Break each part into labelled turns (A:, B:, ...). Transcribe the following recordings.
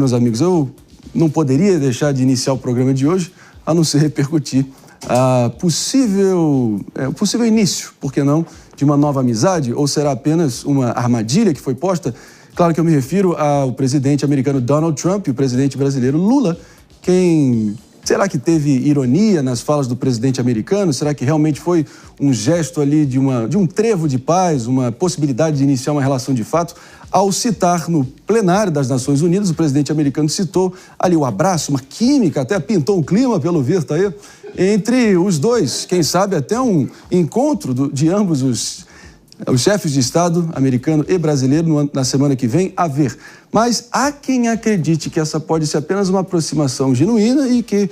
A: Meus amigos, eu não poderia deixar de iniciar o programa de hoje a não ser repercutir o possível início, por que não, de uma nova amizade, ou será apenas uma armadilha que foi posta? Claro que eu me refiro ao presidente americano Donald Trump e o presidente brasileiro Lula. Será que teve ironia nas falas do presidente americano? Será que realmente foi um gesto ali de um trevo de paz, uma possibilidade de iniciar uma relação de fato? Ao citar no plenário das Nações Unidas, o presidente americano citou ali o abraço, uma química, até pintou um clima, pelo visto aí, entre os dois. Quem sabe até um encontro de ambos os chefes de Estado, americano e brasileiro, na semana que vem, a ver. Mas há quem acredite que essa pode ser apenas uma aproximação genuína e que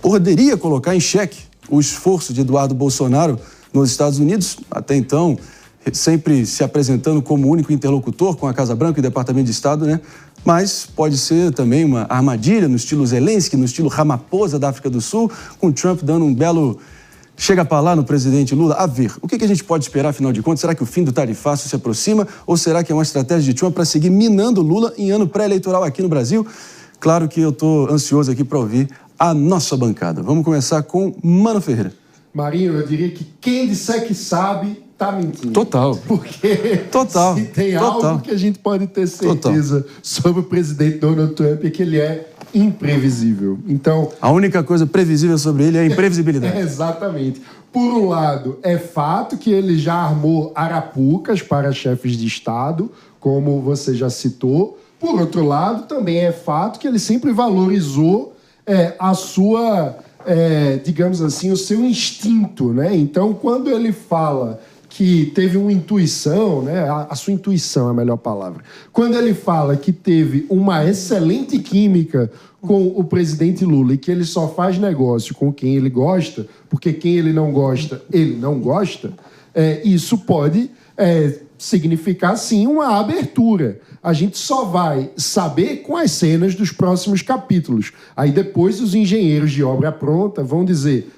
A: poderia colocar em xeque o esforço de Eduardo Bolsonaro nos Estados Unidos, até então sempre se apresentando como único interlocutor com a Casa Branca e o Departamento de Estado, né? Mas pode ser também uma armadilha no estilo Zelensky, no estilo Ramaphosa da África do Sul, com Trump dando um belo chega para lá no presidente Lula. A ver, o que a gente pode esperar, afinal de contas? Será que o fim do tarifaço se aproxima ou será que é uma estratégia de Trump para seguir minando Lula em ano pré-eleitoral aqui no Brasil? Claro que eu estou ansioso aqui para ouvir a nossa bancada. Vamos começar com Mano Ferreira.
B: Marinho, eu diria que quem disser que sabe, tá mentindo.
A: Total.
B: Porque se tem algo que a gente pode ter certeza sobre o presidente Donald Trump é que ele é imprevisível. Então,
A: a única coisa previsível sobre ele é a imprevisibilidade.
B: Exatamente. Por um lado, é fato que ele já armou arapucas para chefes de Estado, como você já citou. Por outro lado, também é fato que ele sempre valorizou a sua... digamos assim, o seu instinto, né? Então, quando ele fala que teve uma intuição, né? A sua intuição é a melhor palavra. Quando ele fala que teve uma excelente química com o presidente Lula e que ele só faz negócio com quem ele gosta, porque quem ele não gosta, isso pode significar, sim, uma abertura. A gente só vai saber com as cenas dos próximos capítulos. Aí depois os engenheiros de obra pronta vão dizer: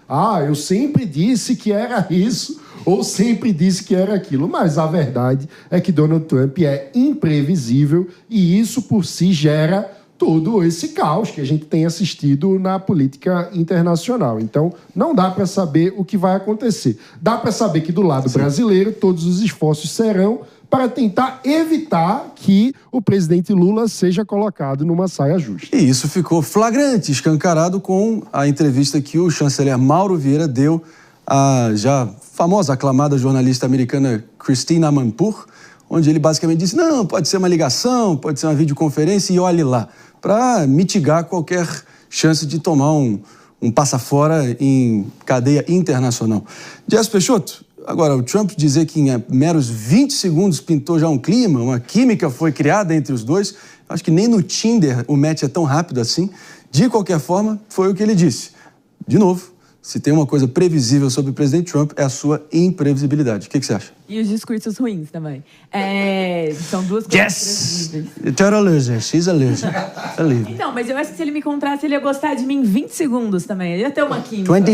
B: eu sempre disse que era isso, ou sempre disse que era aquilo. Mas a verdade é que Donald Trump é imprevisível e isso por si gera todo esse caos que a gente tem assistido na política internacional. Então, não dá para saber o que vai acontecer. Dá para saber que do lado brasileiro todos os esforços serão para tentar evitar que o presidente Lula seja colocado numa saia justa.
A: E isso ficou flagrante, escancarado com a entrevista que o chanceler Mauro Vieira deu à já famosa, aclamada jornalista americana Christine Amanpour, onde ele basicamente disse: não, pode ser uma ligação, pode ser uma videoconferência e olhe lá, para mitigar qualquer chance de tomar um passa-fora em cadeia internacional. Dias Peixoto, agora, o Trump dizer que em meros 20 segundos pintou já um clima, uma química foi criada entre os dois, acho que nem no Tinder o match é tão rápido assim. De qualquer forma, foi o que ele disse. De novo, se tem uma coisa previsível sobre o presidente Trump, é a sua imprevisibilidade. O que você acha?
C: E os discursos ruins também. São duas coisas previsíveis.
A: You're a loser. She's a loser.
C: Então, mas eu acho que se ele me encontrasse, ele ia gostar de mim em 20 segundos também. Ele ia ter uma química.
A: 25.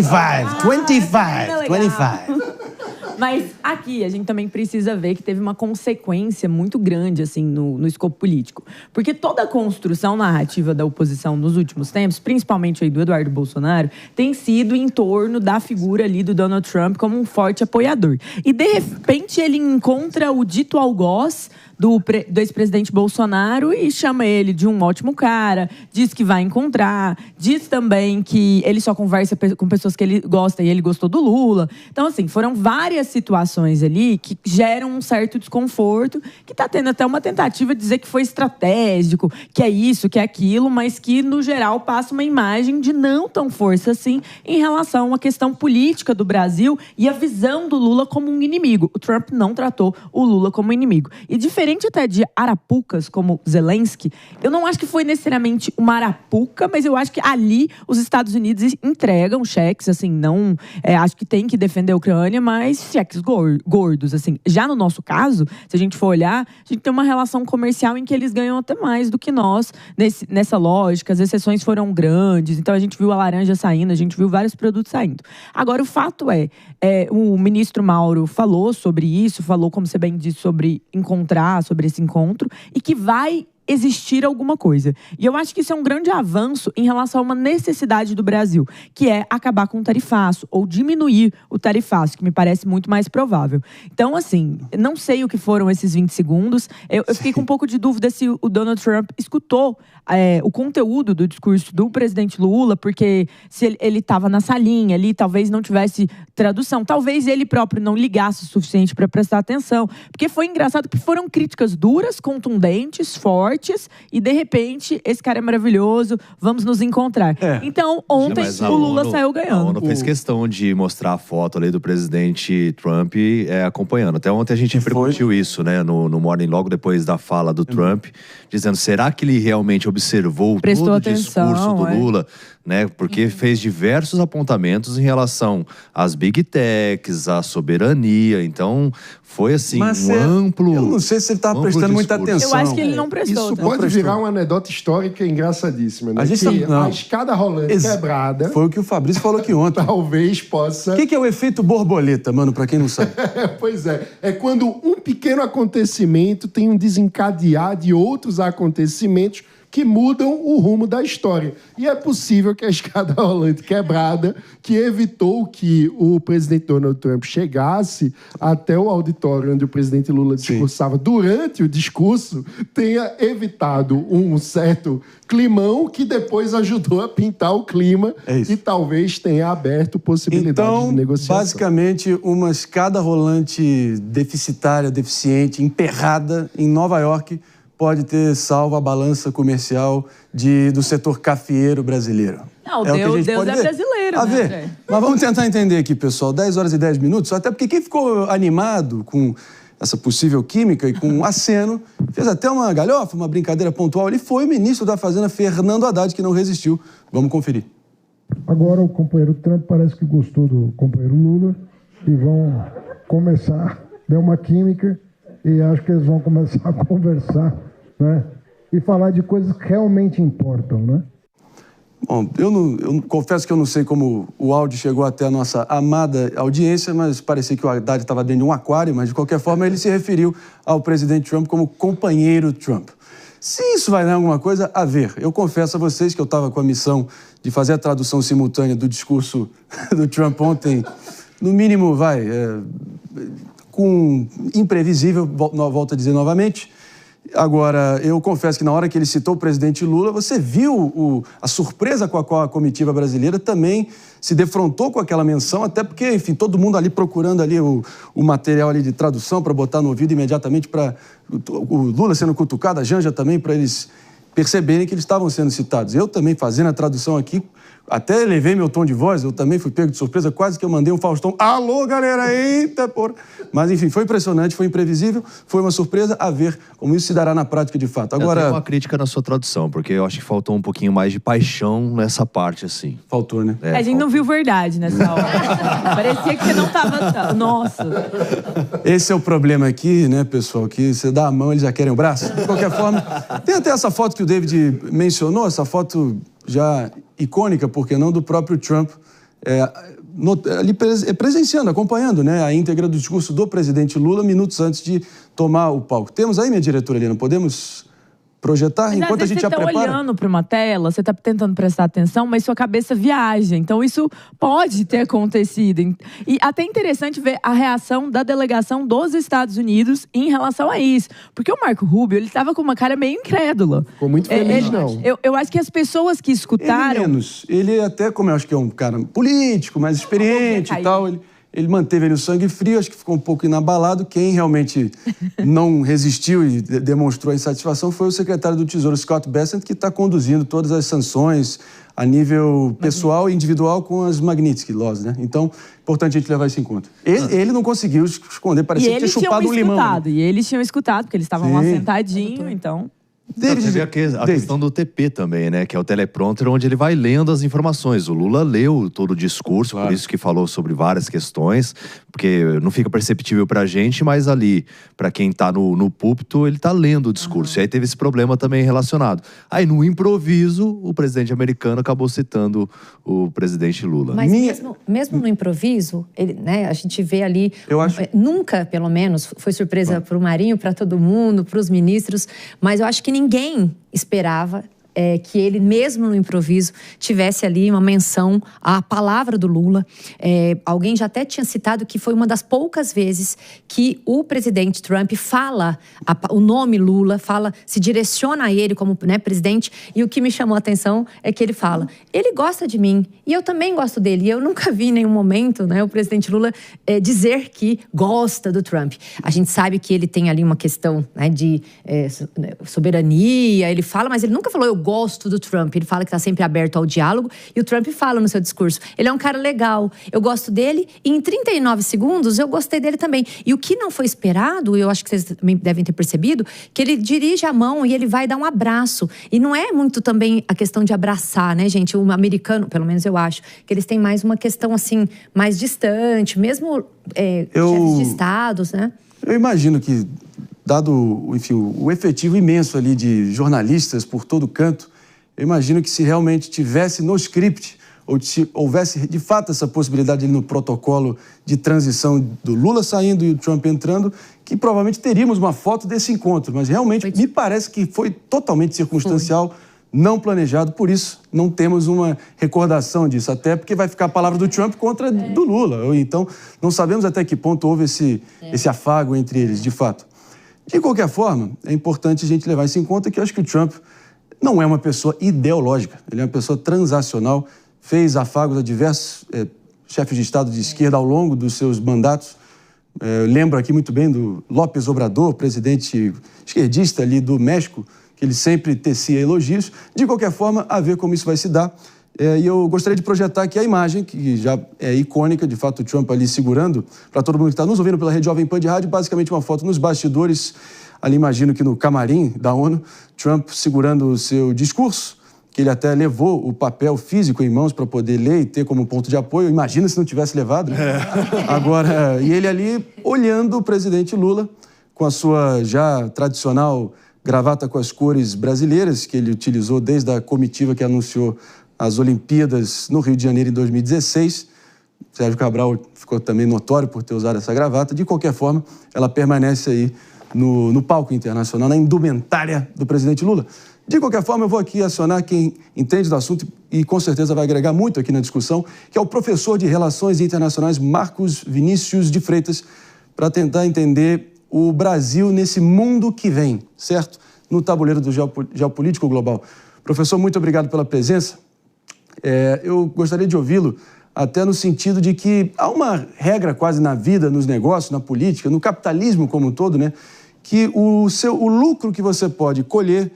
C: Mas aqui a gente também precisa ver que teve uma consequência muito grande assim, no escopo político. Porque toda a construção narrativa da oposição nos últimos tempos, principalmente aí do Eduardo Bolsonaro, tem sido em torno da figura ali do Donald Trump como um forte apoiador. E, de repente, ele encontra o dito algoz do ex-presidente Bolsonaro e chama ele de um ótimo cara, diz que vai encontrar, diz também que ele só conversa com pessoas que ele gosta e ele gostou do Lula. Então, assim, foram várias situações ali que geram um certo desconforto, que está tendo até uma tentativa de dizer que foi estratégico, que é isso, que é aquilo, mas que, no geral, passa uma imagem de não tão força assim em relação à questão política do Brasil e a visão do Lula como um inimigo. O Trump não tratou o Lula como inimigo. E diferente até de arapucas como Zelensky, eu não acho que foi necessariamente uma arapuca, mas eu acho que ali os Estados Unidos entregam cheques, assim, não... acho que tem que defender a Ucrânia, mas cheques gordos, assim. Já no nosso caso, se a gente for olhar, a gente tem uma relação comercial em que eles ganham até mais do que nós nessa lógica. As exceções foram grandes, então a gente viu a laranja saindo, a gente viu vários produtos saindo. Agora, o fato o ministro Mauro falou sobre isso, falou, como você bem disse, sobre encontrar, sobre esse encontro, e que vai existir alguma coisa. E eu acho que isso é um grande avanço em relação a uma necessidade do Brasil, que é acabar com o tarifaço ou diminuir o tarifaço, que me parece muito mais provável. Então, assim, não sei o que foram esses 20 segundos. Eu fiquei com um pouco de dúvida se o Donald Trump escutou o conteúdo do discurso do presidente Lula, porque se ele estava na salinha ali, talvez não tivesse tradução, talvez ele próprio não ligasse o suficiente para prestar atenção, porque foi engraçado que foram críticas duras, contundentes, fortes, e de repente, esse cara é maravilhoso, vamos nos encontrar. Então, ontem o Lula saiu ganhando.
D: A ONU fez questão de mostrar a foto ali do presidente Trump acompanhando. Até ontem a gente repercutiu isso, né, no Morning, logo depois da fala do Trump, dizendo, será que ele realmente observou todo o discurso do Lula? Né, porque fez diversos apontamentos em relação às big techs, à soberania. Então, foi assim, amplo.
A: Eu não sei se ele estava prestando muita atenção.
C: Eu acho que ele não prestou.
B: Isso pode virar uma anedota histórica engraçadíssima, né? A escada rolante quebrada.
A: Foi o que o Fabrício falou aqui ontem.
B: Talvez possa.
A: O que é o efeito borboleta, mano, pra quem não sabe?
B: Pois é. É quando um pequeno acontecimento tem um desencadear de outros acontecimentos que mudam o rumo da história. E é possível que a escada rolante quebrada, que evitou que o presidente Donald Trump chegasse até o auditório onde o presidente Lula discursava durante o discurso, tenha evitado um certo climão que depois ajudou a pintar o clima e talvez tenha aberto possibilidades de negociação.
A: Basicamente, uma escada rolante deficitária, deficiente, emperrada em Nova York, pode ter salvo a balança comercial do setor cafeeiro brasileiro.
C: Não, Deus é brasileiro.
A: A ver, mas vamos tentar entender aqui, pessoal. 10 horas e 10 minutos, até porque quem ficou animado com essa possível química e com um aceno, fez até uma galhofa, uma brincadeira pontual ali, foi o ministro da Fazenda, Fernando Haddad, que não resistiu. Vamos conferir.
E: Agora o companheiro Trump parece que gostou do companheiro Lula e vão começar, deu uma química e acho que eles vão começar a conversar, né? E falar de coisas que realmente importam, né?
A: Bom, eu confesso que eu não sei como o áudio chegou até a nossa amada audiência, mas parecia que o Haddad estava dentro de um aquário, mas de qualquer forma ele se referiu ao presidente Trump como companheiro Trump. Se isso vai dar alguma coisa, a ver. Eu confesso a vocês que eu estava com a missão de fazer a tradução simultânea do discurso do Trump ontem, no mínimo, com imprevisível, volto a dizer novamente. Agora, eu confesso que na hora que ele citou o presidente Lula, você viu a surpresa com a qual a comitiva brasileira também se defrontou com aquela menção, até porque, enfim, todo mundo ali procurando ali o material ali de tradução para botar no ouvido imediatamente para o Lula sendo cutucado, a Janja também, para eles perceberem que eles estavam sendo citados. Eu também fazendo a tradução aqui, até elevei meu tom de voz, eu também fui pego de surpresa, quase que eu mandei um Faustão. Alô, galera, eita, porra! Mas, enfim, foi impressionante, foi imprevisível, foi uma surpresa, a ver como isso se dará na prática de fato. Agora,
D: eu tenho uma crítica na sua tradução, porque eu acho que faltou um pouquinho mais de paixão nessa parte, assim.
A: Faltou, né?
C: A gente não viu verdade nessa hora. Parecia que você não tava... Nossa!
A: Esse é o problema aqui, né, pessoal, que você dá a mão, eles já querem o braço. De qualquer forma, tem até essa foto que o David mencionou, essa foto já icônica, porque não, do próprio Trump, ali presenciando, acompanhando, né, a íntegra do discurso do presidente Lula minutos antes de tomar o palco. Temos aí, minha diretora Helena, podemos projetar
C: mas
A: enquanto a gente já prepara? Você
C: está olhando para uma tela, você está tentando prestar atenção, mas sua cabeça viaja. Então, isso pode ter acontecido. E até interessante ver a reação da delegação dos Estados Unidos em relação a isso. Porque o Marco Rubio, ele estava com uma cara meio incrédula.
B: Ficou muito feliz, não.
C: Eu acho que as pessoas que escutaram...
A: Ele até, como eu acho que é um cara político, mais experiente e tal... Ele manteve ali o sangue frio, acho que ficou um pouco inabalado. Quem realmente não resistiu e demonstrou a insatisfação foi o secretário do Tesouro, Scott Bessent, que está conduzindo todas as sanções a nível pessoal e individual com as Magnitsky Laws, né? Então, importante a gente levar isso em conta. Ele não conseguiu esconder, parecia que tinha chupado um limão.
C: E eles tinham escutado, porque eles estavam lá sentadinhos, então...
D: Teve a questão do TP também, né? Que é o teleprompter, onde ele vai lendo as informações. O Lula leu todo o discurso, por isso que falou sobre várias questões, porque não fica perceptível pra gente, mas ali, pra quem tá no púlpito, ele tá lendo o discurso. E aí teve esse problema também relacionado. Aí, no improviso, o presidente americano acabou citando o presidente Lula.
F: Mas mesmo no improviso, né, a gente vê ali... Nunca, pelo menos, foi surpresa pro Marinho, pra todo mundo, pros ministros, mas eu acho que ninguém esperava que ele, mesmo no improviso, tivesse ali uma menção à palavra do Lula. Alguém já até tinha citado que foi uma das poucas vezes que o presidente Trump fala o nome Lula, se direciona a ele como, né, presidente. E o que me chamou a atenção é que ele fala: ele gosta de mim e eu também gosto dele. E eu nunca vi em nenhum momento, né, o presidente Lula dizer que gosta do Trump. A gente sabe que ele tem ali uma questão, né, de soberania, ele fala, mas ele nunca falou eu gosto do Trump. Ele fala que está sempre aberto ao diálogo e o Trump fala no seu discurso: ele é um cara legal, eu gosto dele e em 39 segundos eu gostei dele também. E o que não foi esperado, eu acho que vocês também devem ter percebido, que ele dirige a mão e ele vai dar um abraço. E não é muito também a questão de abraçar, né, gente? O americano, pelo menos eu acho, que eles têm mais uma questão assim, mais distante, mesmo chefes de estados, né?
A: Eu imagino que, dado, enfim, o efetivo imenso ali de jornalistas por todo canto, eu imagino que se realmente tivesse no script, ou se houvesse de fato essa possibilidade ali no protocolo de transição do Lula saindo e o Trump entrando, que provavelmente teríamos uma foto desse encontro. Mas realmente me parece que foi totalmente circunstancial, não planejado, por isso não temos uma recordação disso, até porque vai ficar a palavra do Trump contra do Lula. Então, não sabemos até que ponto houve esse afago entre eles, de fato. De qualquer forma, é importante a gente levar isso em conta, que eu acho que o Trump não é uma pessoa ideológica, ele é uma pessoa transacional, fez afagos a diversos chefes de Estado de esquerda ao longo dos seus mandatos. Lembro aqui muito bem do López Obrador, presidente esquerdista ali do México, que ele sempre tecia elogios. De qualquer forma, a ver como isso vai se dar. E eu gostaria de projetar aqui a imagem, que já é icônica, de fato, o Trump ali segurando, para todo mundo que está nos ouvindo pela Rede Jovem Pan de rádio, basicamente uma foto nos bastidores, ali imagino que no camarim da ONU, Trump segurando o seu discurso, que ele até levou o papel físico em mãos para poder ler e ter como ponto de apoio. Imagina se não tivesse levado, né? Agora, e ele ali olhando o presidente Lula, com a sua já tradicional gravata com as cores brasileiras, que ele utilizou desde a comitiva que anunciou as Olimpíadas no Rio de Janeiro em 2016. Sérgio Cabral ficou também notório por ter usado essa gravata. De qualquer forma, ela permanece aí no palco internacional, na indumentária do presidente Lula. De qualquer forma, eu vou aqui acionar quem entende do assunto e com certeza vai agregar muito aqui na discussão, que é o professor de Relações Internacionais Marcos Vinícius de Freitas, para tentar entender o Brasil nesse mundo que vem, certo? No tabuleiro do geopolítico global. Professor, muito obrigado pela presença. Eu gostaria de ouvi-lo até no sentido de que há uma regra quase na vida, nos negócios, na política, no capitalismo como um todo, né? Que o lucro que você pode colher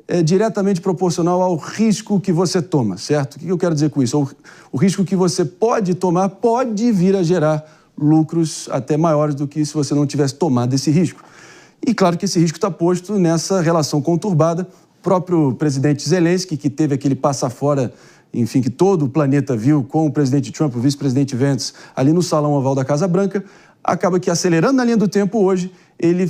A: é diretamente proporcional ao risco que você toma, certo? O que eu quero dizer com isso? O risco que você pode tomar pode vir a gerar lucros até maiores do que se você não tivesse tomado esse risco. E claro que esse risco está posto nessa relação conturbada. O próprio presidente Zelensky, que teve aquele passa-fora, enfim, que todo o planeta viu com o presidente Trump, o vice-presidente Vance, ali no Salão Oval da Casa Branca, acaba que, acelerando na linha do tempo hoje, ele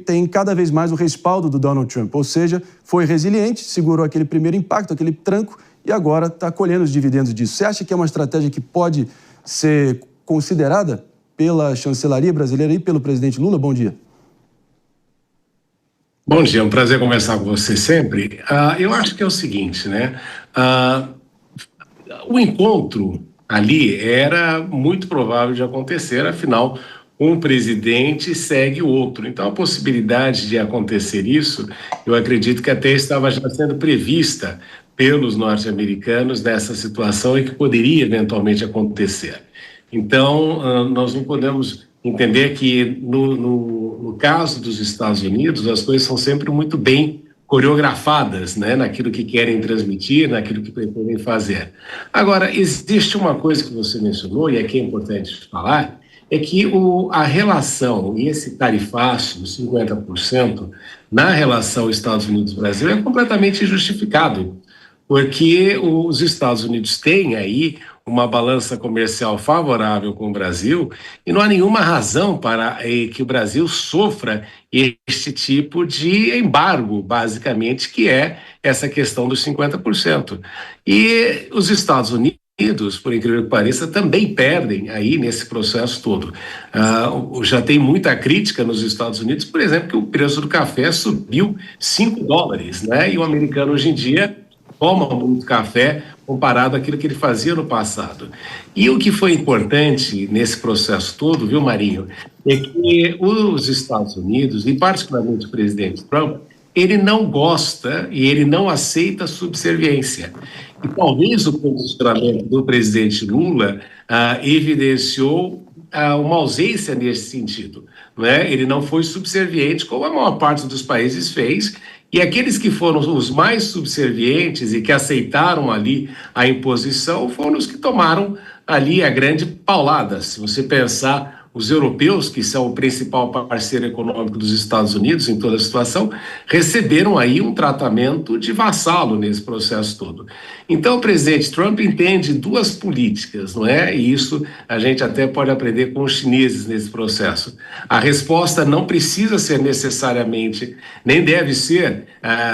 A: tem cada vez mais o respaldo do Donald Trump. Ou seja, foi resiliente, segurou aquele primeiro impacto, aquele tranco, e agora está colhendo os dividendos disso. Você acha que é uma estratégia que pode ser considerada pela chancelaria brasileira e pelo presidente Lula? Bom dia.
G: Bom dia, é um prazer conversar com você sempre. Eu acho que é o seguinte, né? O encontro ali era muito provável de acontecer, afinal, um presidente segue o outro. Então, a possibilidade de acontecer isso, eu acredito que até estava já sendo prevista pelos norte-americanos nessa situação e que poderia eventualmente acontecer. Então, nós não podemos entender que, no caso dos Estados Unidos, as coisas são sempre muito bem coreografadas, né, naquilo que querem transmitir, naquilo que pretendem fazer. Agora, existe uma coisa que você mencionou, e aqui é importante falar, é que a relação, e esse tarifaço, de 50%, na relação Estados Unidos-Brasil é completamente injustificado, porque os Estados Unidos têm aí uma balança comercial favorável com o Brasil e não há nenhuma razão para que o Brasil sofra este tipo de embargo, basicamente, que é essa questão dos 50%. E os Estados Unidos Unidos, por incrível que pareça, também perdem aí nesse processo todo. Já tem muita crítica nos Estados Unidos, por exemplo, que o preço do café subiu $5, né? E o americano hoje em dia toma muito café comparado àquilo que ele fazia no passado. E o que foi importante nesse processo todo, viu, Marinho, é que os Estados Unidos, e particularmente o presidente Trump, ele não gosta e ele não aceita subserviência. E talvez o posicionamento do presidente Lula evidenciou uma ausência nesse sentido, né? Ele não foi subserviente, como a maior parte dos países fez, e aqueles que foram os mais subservientes e que aceitaram ali a imposição foram os que tomaram ali a grande paulada. Se você pensar, os europeus, que são o principal parceiro econômico dos Estados Unidos em toda a situação, receberam aí um tratamento de vassalo nesse processo todo. Então, o presidente Trump entende duas políticas, não é? E isso a gente até pode aprender com os chineses nesse processo. A resposta não precisa ser necessariamente, nem deve ser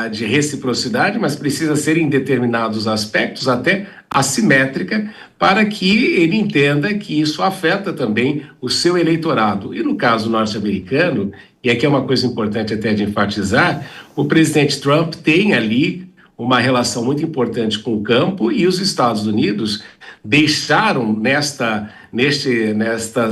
G: de reciprocidade, mas precisa ser em determinados aspectos, até assimétrica, para que ele entenda que isso afeta também o seu eleitorado. E no caso norte-americano, e aqui é uma coisa importante até de enfatizar, o presidente Trump tem ali uma relação muito importante com o campo, e os Estados Unidos deixaram nesta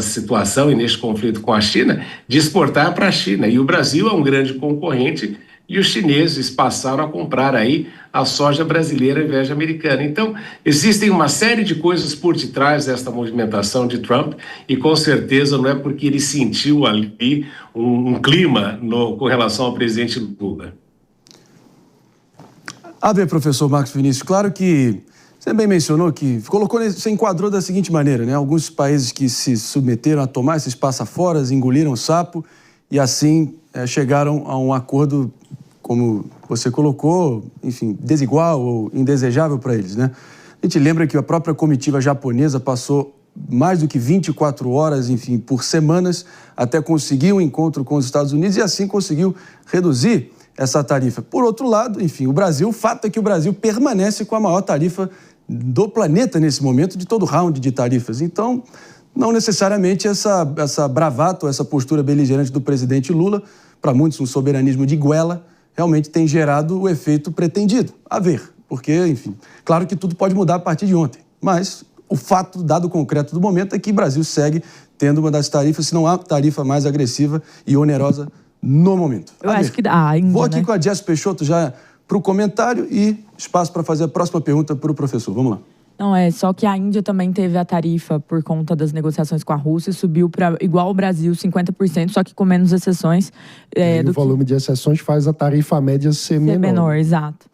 G: situação e neste conflito com a China de exportar para a China. E o Brasil é um grande concorrente, e os chineses passaram a comprar aí a soja brasileira ao invés de americana. Então, existem uma série de coisas por detrás desta movimentação de Trump, e com certeza não é porque ele sentiu ali um clima com relação ao presidente Lula.
A: A ver, professor Marcos Vinícius, claro que você bem mencionou que você enquadrou da seguinte maneira, né? Alguns países que se submeteram a tomar esses passaforas, engoliram o sapo e assim chegaram a um acordo, como você colocou, enfim, desigual ou indesejável para eles, né? A gente lembra que a própria comitiva japonesa passou mais do que 24 horas, enfim, por semanas, até conseguir um encontro com os Estados Unidos e assim conseguiu reduzir essa tarifa. Por outro lado, enfim, o fato é que o Brasil permanece com a maior tarifa do planeta nesse momento, de todo o round de tarifas. Então, não necessariamente essa bravata ou essa postura beligerante do presidente Lula, para muitos um soberanismo de goela, realmente tem gerado o efeito pretendido. A ver, porque, enfim, claro que tudo pode mudar a partir de ontem, mas o fato, dado concreto do momento, é que o Brasil segue tendo uma das tarifas, se não a tarifa mais agressiva e onerosa no momento.
C: Eu acho que dá ainda,
A: vou aqui
C: né?
A: com a Jess Peixoto já para o comentário e espaço para fazer a próxima pergunta para o professor. Vamos lá.
C: Não, só que a Índia também teve a tarifa por conta das negociações com a Rússia e subiu para igual ao Brasil, 50%, só que com menos exceções.
B: O volume de exceções faz a tarifa média ser menor.
C: Exato.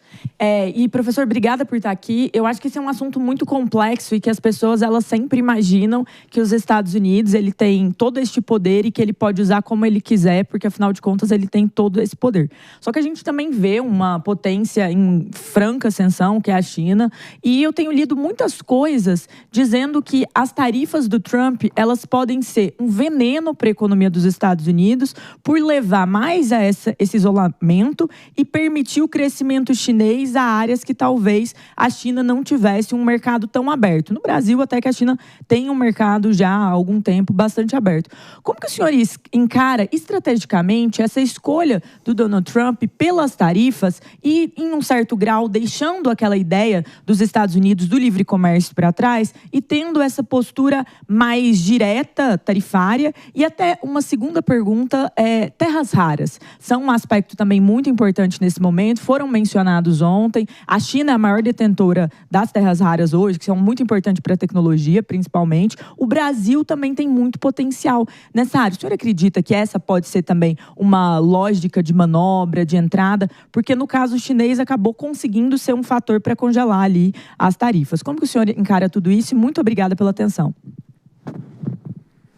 C: E, professor, obrigada por estar aqui. Eu acho que esse é um assunto muito complexo e que as pessoas, elas sempre imaginam que os Estados Unidos, ele tem todo este poder e que ele pode usar como ele quiser, porque, afinal de contas, ele tem todo esse poder. Só que a gente também vê uma potência em franca ascensão, que é a China, e eu tenho lido muitas coisas dizendo que as tarifas do Trump, elas podem ser um veneno para a economia dos Estados Unidos por levar mais a esse isolamento e permitir o crescimento chinês a áreas que talvez a China não tivesse um mercado tão aberto. No Brasil, até que a China tem um mercado já há algum tempo bastante aberto. Como que o senhor encara estrategicamente essa escolha do Donald Trump pelas tarifas e, em um certo grau, deixando aquela ideia dos Estados Unidos do livre comércio para trás e tendo essa postura mais direta, tarifária? E até uma segunda pergunta, terras raras. São um aspecto também muito importante nesse momento, foram mencionados ontem. A China é a maior detentora das terras raras hoje, que são muito importantes para a tecnologia, principalmente. O Brasil também tem muito potencial nessa área. O senhor acredita que essa pode ser também uma lógica de manobra, de entrada? Porque, no caso chinês, acabou conseguindo ser um fator para congelar ali as tarifas. Como que o senhor encara tudo isso? E muito obrigada pela atenção.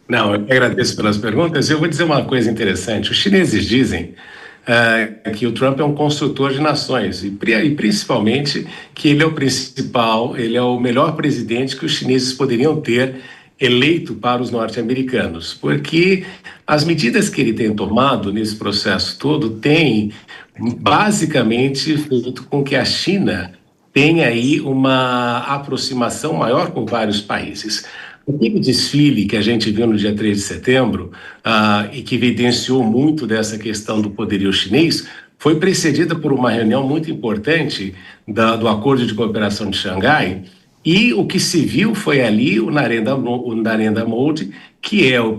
G: Não, eu agradeço pelas perguntas. Eu vou dizer uma coisa interessante. Os chineses dizem que o Trump é um construtor de nações e principalmente que ele é o principal, ele é o melhor presidente que os chineses poderiam ter eleito para os norte-americanos, porque as medidas que ele tem tomado nesse processo todo têm basicamente feito com que a China tem aí uma aproximação maior com vários países. Aquele desfile que a gente viu no dia 3 de setembro, e que evidenciou muito dessa questão do poderio chinês, foi precedida por uma reunião muito importante do Acordo de Cooperação de Xangai, e o que se viu foi ali o Narendra Modi, que é o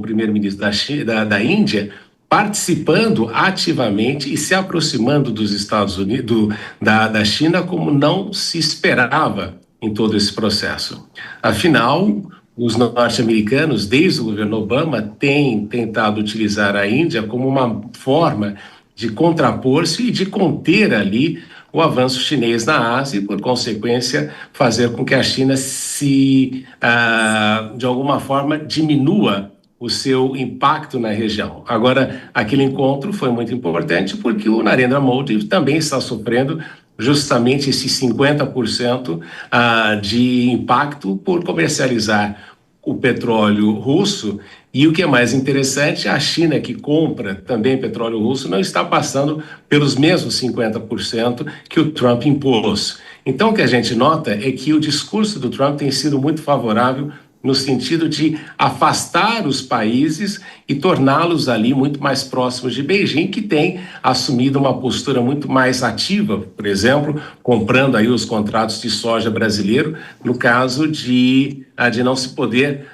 G: primeiro-ministro da Índia, participando ativamente e se aproximando dos Estados Unidos, da China, como não se esperava em todo esse processo. Afinal, os norte-americanos, desde o governo Obama, têm tentado utilizar a Índia como uma forma de contrapor-se e de conter ali o avanço chinês na Ásia e, por consequência, fazer com que a China de alguma forma, diminua o seu impacto na região. Agora, aquele encontro foi muito importante porque o Narendra Modi também está sofrendo justamente esses 50% de impacto por comercializar o petróleo russo. E o que é mais interessante, a China, que compra também petróleo russo, não está passando pelos mesmos 50% que o Trump impôs. Então, o que a gente nota é que o discurso do Trump tem sido muito favorável no sentido de afastar os países e torná-los ali muito mais próximos de Beijing, que tem assumido uma postura muito mais ativa, por exemplo, comprando aí os contratos de soja brasileiro, no caso de não se poder,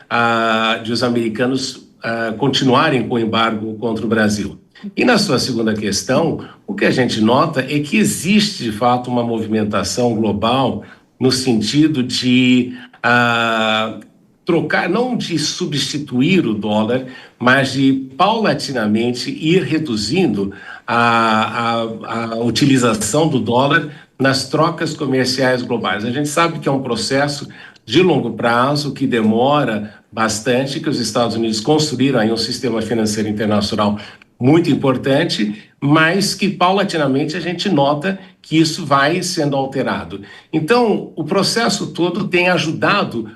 G: de os americanos continuarem com o embargo contra o Brasil. E na sua segunda questão, o que a gente nota é que existe, de fato, uma movimentação global no sentido de trocar, não de substituir o dólar, mas de paulatinamente ir reduzindo a utilização do dólar nas trocas comerciais globais. A gente sabe que é um processo de longo prazo, que demora bastante, que os Estados Unidos construíram aí um sistema financeiro internacional muito importante, mas que paulatinamente a gente nota que isso vai sendo alterado. Então, o processo todo tem ajudado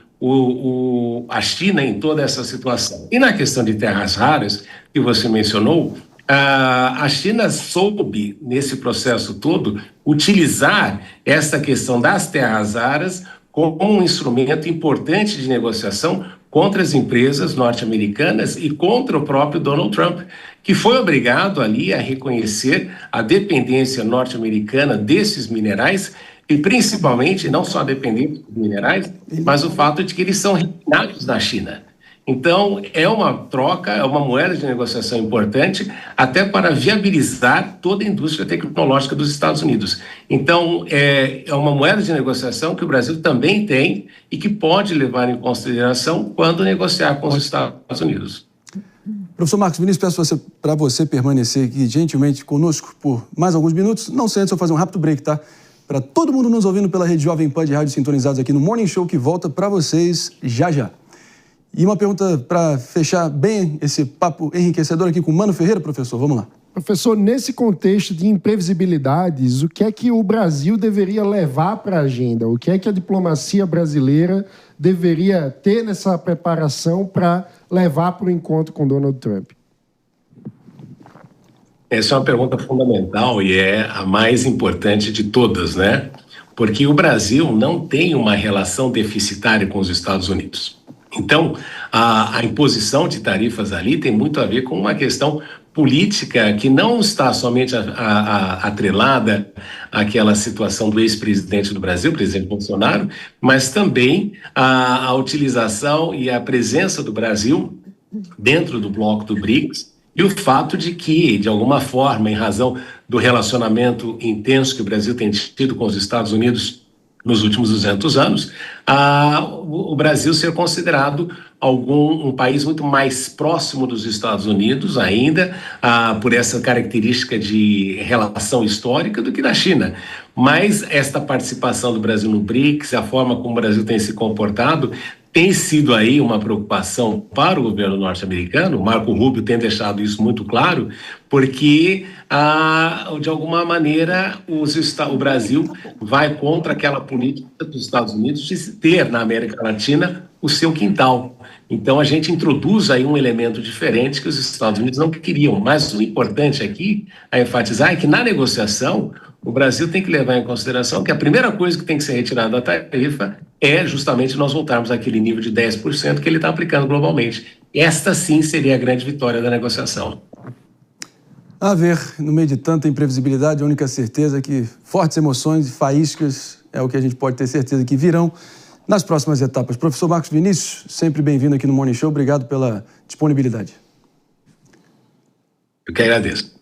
G: a China em toda essa situação. E na questão de terras raras, que você mencionou, a China soube, nesse processo todo, utilizar essa questão das terras raras como um instrumento importante de negociação contra as empresas norte-americanas e contra o próprio Donald Trump, que foi obrigado ali a reconhecer a dependência norte-americana desses minerais, e principalmente, não só a dependência dos minerais, mas o fato de que eles são refinados na China. Então, é uma troca, é uma moeda de negociação importante, até para viabilizar toda a indústria tecnológica dos Estados Unidos. Então, é uma moeda de negociação que o Brasil também tem e que pode levar em consideração quando negociar com os Estados Unidos.
A: Professor Marcos Vinícius, peço para você permanecer aqui gentilmente conosco por mais alguns minutos. Não sei, antes eu fazer um rápido break, tá? Para todo mundo nos ouvindo pela Rede Jovem Pan de rádio sintonizados aqui no Morning Show, que volta para vocês já já. E uma pergunta para fechar bem esse papo enriquecedor aqui com o Mano Ferreira, professor, vamos lá.
B: Professor, nesse contexto de imprevisibilidades, o que é que o Brasil deveria levar para a agenda? O que é que a diplomacia brasileira deveria ter nessa preparação para levar para o encontro com Donald Trump?
G: Essa é uma pergunta fundamental e é a mais importante de todas, né? Porque o Brasil não tem uma relação deficitária com os Estados Unidos. Então, a imposição de tarifas ali tem muito a ver com uma questão política que não está somente atrelada àquela situação do ex-presidente do Brasil, presidente Bolsonaro, mas também a utilização e a presença do Brasil dentro do bloco do BRICS, e o fato de que, de alguma forma, em razão do relacionamento intenso que o Brasil tem tido com os Estados Unidos nos últimos 200 anos, o Brasil ser considerado um país muito mais próximo dos Estados Unidos ainda, por essa característica de relação histórica do que da China. Mas esta participação do Brasil no BRICS, a forma como o Brasil tem se comportado, tem sido aí uma preocupação para o governo norte-americano. O Marco Rubio tem deixado isso muito claro, porque, de alguma maneira, o Brasil vai contra aquela política dos Estados Unidos de ter na América Latina o seu quintal. Então, a gente introduz aí um elemento diferente que os Estados Unidos não queriam. Mas o importante aqui a enfatizar é que, na negociação, o Brasil tem que levar em consideração que a primeira coisa que tem que ser retirada da tarifa é justamente nós voltarmos àquele nível de 10% que ele está aplicando globalmente. Esta sim seria a grande vitória da negociação.
A: A ver, no meio de tanta imprevisibilidade, a única certeza é que fortes emoções e faíscas é o que a gente pode ter certeza que virão nas próximas etapas. Professor Marcos Vinícius, sempre bem-vindo aqui no Morning Show. Obrigado pela disponibilidade.
G: Eu que agradeço.